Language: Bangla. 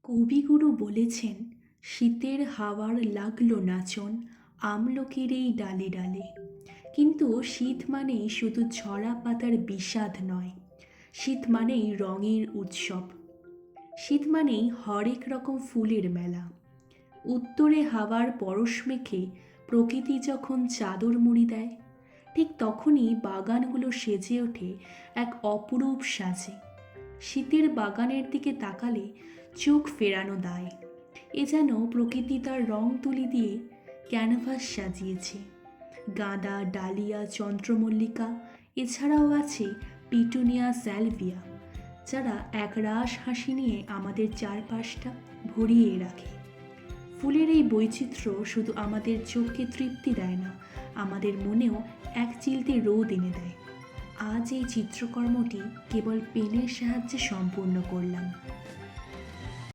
কবিগুরু বলেছেন, শীতের হাওয়ার লাগলো নাচন আমলকির এই ডালে ডালে। কিন্তু শীত মানেই শুধু ঝরা পাতার বিষাদ নয়, শীত মানেই রঙের উৎসব। শীত মানেই হরেক রকম ফুলের মেলা। উত্তরে হাওয়ার পরশ মেখে প্রকৃতি যখন চাদর মুড়ি দেয়, ঠিক তখনই বাগানগুলো সেজে ওঠে এক অপরূপ সাজে। শীতের বাগানের দিকে তাকালে চোখ ফেরানো দায়। এ যেন প্রকৃতি তার রং তুলি দিয়ে ক্যানভাস সাজিয়েছে। গাঁদা, ডালিয়া, চন্দ্রমল্লিকা, এছাড়াও আছে পিটুনিয়া, স্যালভিয়া, যারা একরাশ হাসি নিয়ে আমাদের চারপাশটা ভরিয়ে রাখে। ফুলের এই বৈচিত্র্য শুধু আমাদের চোখকে তৃপ্তি দেয় না, আমাদের মনেও এক চিলতে রোদ এনে দেয়। আজ এই চিত্রকর্মটি কেবল পেনের সাহায্যে সম্পূর্ণ করলাম।